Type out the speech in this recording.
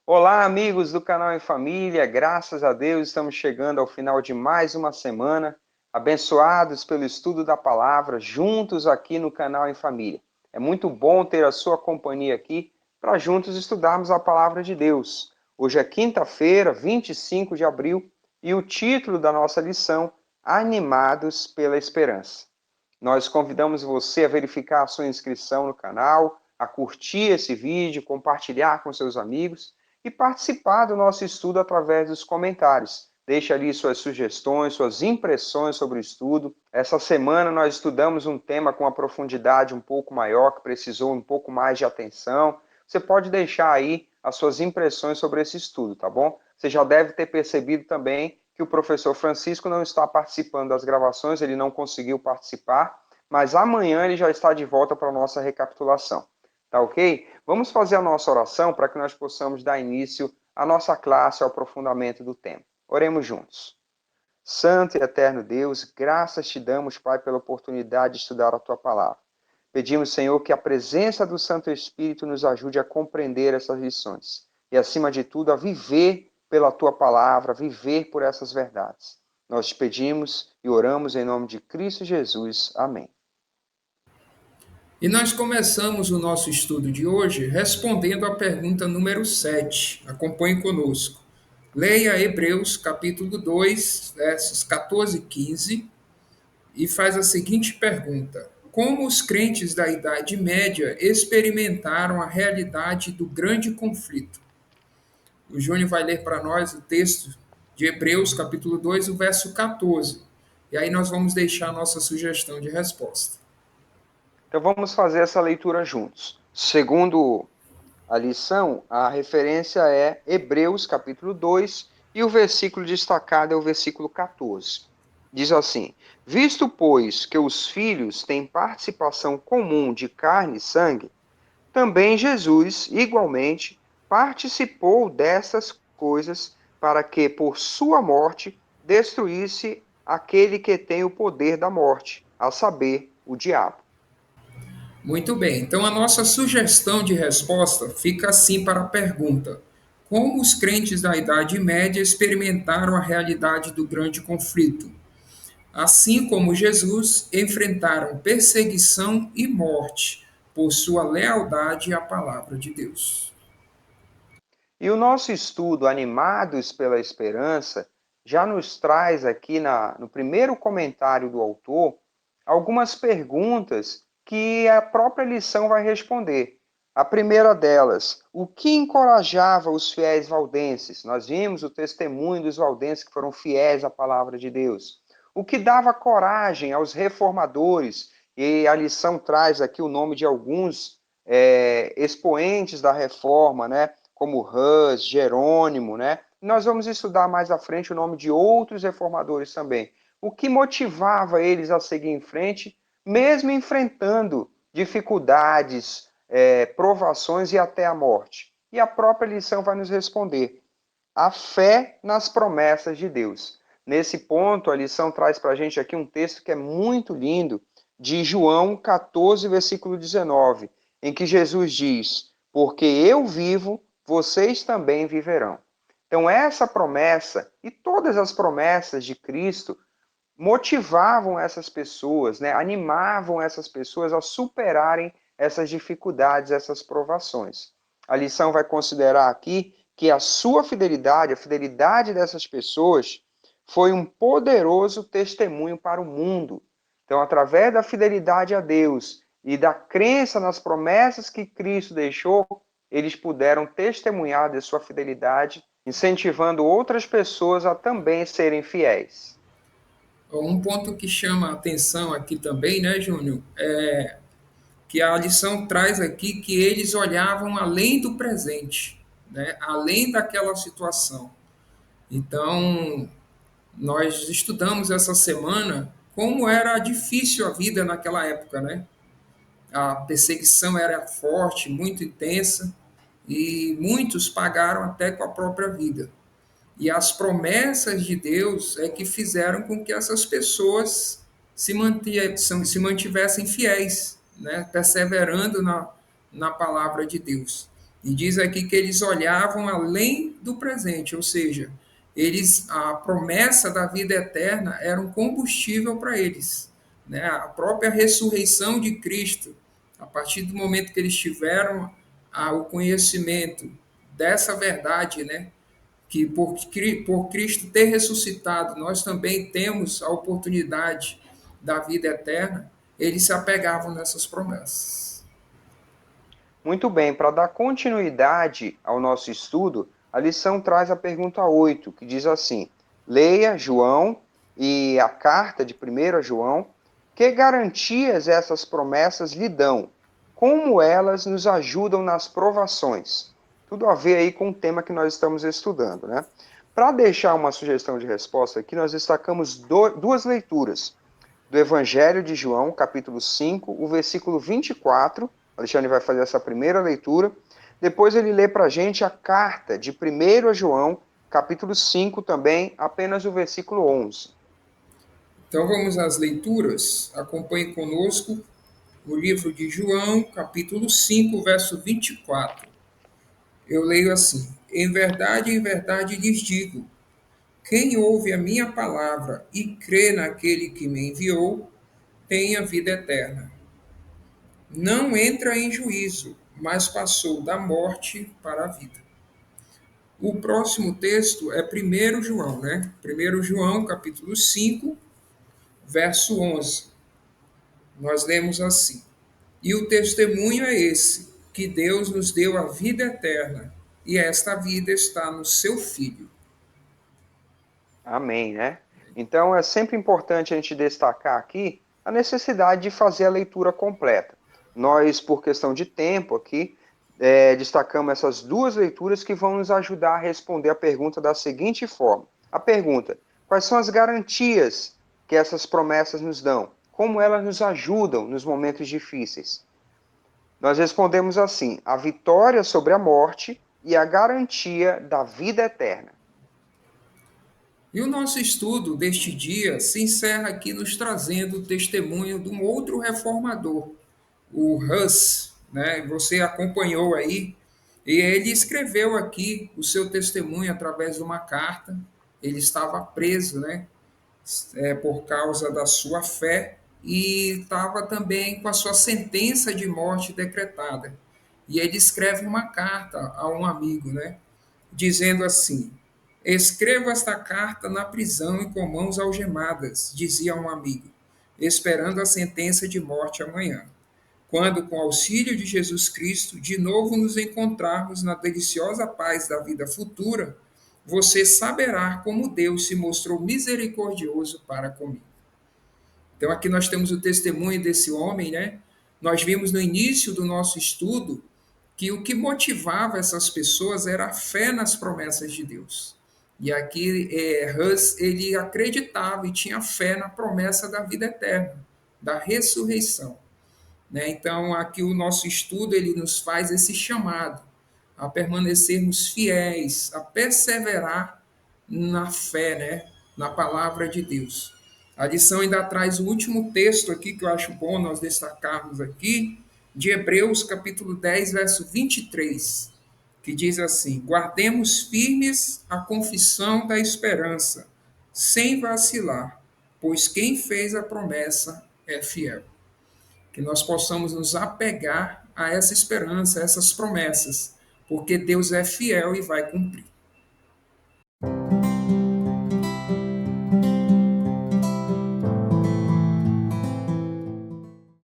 Olá, amigos do canal Em Família, graças a Deus estamos chegando ao final de mais uma semana, abençoados pelo estudo da palavra, juntos aqui no canal Em Família. É muito bom ter a sua companhia aqui para juntos estudarmos a palavra de Deus. Hoje é quinta-feira, 25 de abril, e o título da nossa lição, Animados pela Esperança. Nós convidamos você a verificar a sua inscrição no canal, a curtir esse vídeo, compartilhar com seus amigos e participar do nosso estudo através dos comentários. Deixe ali suas sugestões, suas impressões sobre o estudo. Essa semana nós estudamos um tema com uma profundidade um pouco maior, que precisou um pouco mais de atenção. Você pode deixar aí as suas impressões sobre esse estudo, tá bom? Você já deve ter percebido também que o professor Francisco não está participando das gravações, ele não conseguiu participar, mas amanhã ele já está de volta para a nossa recapitulação. Tá ok? Vamos fazer a nossa oração para que nós possamos dar início à nossa classe, ao aprofundamento do tema. Oremos juntos. Santo e eterno Deus, graças te damos, Pai, pela oportunidade de estudar a tua palavra. Pedimos, Senhor, que a presença do Santo Espírito nos ajude a compreender essas lições e, acima de tudo, a viver pela tua palavra, a viver por essas verdades. Nós te pedimos e oramos em nome de Cristo Jesus. Amém. E nós começamos o nosso estudo de hoje respondendo à pergunta número 7. Acompanhe conosco. Leia Hebreus capítulo 2, versos 14 e 15, e faz a seguinte pergunta: como os crentes da Idade Média experimentaram a realidade do grande conflito? O Júnior vai ler para nós o texto de Hebreus capítulo 2, o verso 14. E aí nós vamos deixar a nossa sugestão de resposta. Então vamos fazer essa leitura juntos. Segundo a lição, a referência é Hebreus capítulo 2 e o versículo destacado é o versículo 14. Diz assim: Visto, pois, que os filhos têm participação comum de carne e sangue, também Jesus, igualmente, participou dessas coisas para que, por sua morte, destruísse aquele que tem o poder da morte, a saber, o diabo. Muito bem, então a nossa sugestão de resposta fica assim para a pergunta: como os crentes da Idade Média experimentaram a realidade do grande conflito? Assim como Jesus, enfrentaram perseguição e morte por sua lealdade à palavra de Deus. E o nosso estudo, Animados pela Esperança, já nos traz aqui no primeiro comentário do autor algumas perguntas que a própria lição vai responder. A primeira delas, o que encorajava os fiéis valdenses? Nós vimos o testemunho dos valdenses que foram fiéis à palavra de Deus. O que dava coragem aos reformadores? E a lição traz aqui o nome de alguns expoentes da reforma, né? Como Hus, Jerônimo, né? Nós vamos estudar mais à frente o nome de outros reformadores também. O que motivava eles a seguir em frente, mesmo enfrentando dificuldades, provações e até a morte? E a própria lição vai nos responder: a fé nas promessas de Deus. Nesse ponto, a lição traz para a gente aqui um texto que é muito lindo, de João 14, versículo 19, em que Jesus diz: Porque eu vivo, vocês também viverão. Então, essa promessa e todas as promessas de Cristo motivavam essas pessoas, né, animavam essas pessoas a superarem essas dificuldades, essas provações. A lição vai considerar aqui que a sua fidelidade, a fidelidade dessas pessoas, foi um poderoso testemunho para o mundo. Então, através da fidelidade a Deus e da crença nas promessas que Cristo deixou, eles puderam testemunhar de sua fidelidade, incentivando outras pessoas a também serem fiéis. Um ponto que chama a atenção aqui também, né, Júnior, é que a lição traz aqui que eles olhavam além do presente, né, além daquela situação. Então, nós estudamos essa semana como era difícil a vida naquela época, né? A perseguição era forte, muito intensa, e muitos pagaram até com a própria vida. E as promessas de Deus é que fizeram com que essas pessoas se mantivessem fiéis, né? Perseverando na palavra de Deus. E diz aqui que eles olhavam além do presente, ou seja, a promessa da vida eterna era um combustível para eles, né? A própria ressurreição de Cristo, a partir do momento que eles tiveram o conhecimento dessa verdade, né? Que por Cristo ter ressuscitado, nós também temos a oportunidade da vida eterna, eles se apegavam nessas promessas. Muito bem, para dar continuidade ao nosso estudo, a lição traz a pergunta 8, que diz assim: leia João e a carta de 1 João, que garantias essas promessas lhe dão? Como elas nos ajudam nas provações? Tudo a ver aí com o tema que nós estamos estudando, né? Para deixar uma sugestão de resposta aqui, nós destacamos duas leituras do Evangelho de João, capítulo 5, o versículo 24. Alexandre vai fazer essa primeira leitura. Depois ele lê para a gente a carta de 1 João, capítulo 5 também, apenas o versículo 11. Então vamos às leituras. Acompanhe conosco o livro de João, capítulo 5, verso 24. Eu leio assim: em verdade lhes digo, quem ouve a minha palavra e crê naquele que me enviou, tem a vida eterna. Não entra em juízo, mas passou da morte para a vida. O próximo texto é 1 João, né? 1 João, capítulo 5, verso 11. Nós lemos assim: E o testemunho é esse, que Deus nos deu a vida eterna, e esta vida está no seu Filho. Amém, né? Então é sempre importante a gente destacar aqui a necessidade de fazer a leitura completa. Nós, por questão de tempo aqui, destacamos essas duas leituras que vão nos ajudar a responder a pergunta da seguinte forma. A pergunta: quais são as garantias que essas promessas nos dão? Como elas nos ajudam nos momentos difíceis? Nós respondemos assim: a vitória sobre a morte e a garantia da vida eterna. E o nosso estudo deste dia se encerra aqui nos trazendo o testemunho de um outro reformador, o Hus, né? Você acompanhou aí, e ele escreveu aqui o seu testemunho através de uma carta. Ele estava preso, né? Por causa da sua fé e estava também com a sua sentença de morte decretada. E ele escreve uma carta a um amigo, né? Dizendo assim: escreva esta carta na prisão e com mãos algemadas, dizia um amigo, esperando a sentença de morte amanhã. Quando, com auxílio de Jesus Cristo, de novo nos encontrarmos na deliciosa paz da vida futura, você saberá como Deus se mostrou misericordioso para comigo. Então, aqui nós temos o testemunho desse homem, né? Nós vimos no início do nosso estudo que o que motivava essas pessoas era a fé nas promessas de Deus. E aqui Hus, ele acreditava e tinha fé na promessa da vida eterna, da ressurreição, né? Então, aqui o nosso estudo ele nos faz esse chamado a permanecermos fiéis, a perseverar na fé, né? Na palavra de Deus. A lição ainda traz o último texto aqui que eu acho bom nós destacarmos aqui, de Hebreus capítulo 10, verso 23, que diz assim: guardemos firmes a confissão da esperança, sem vacilar, pois quem fez a promessa é fiel. Que nós possamos nos apegar a essa esperança, a essas promessas, porque Deus é fiel e vai cumprir.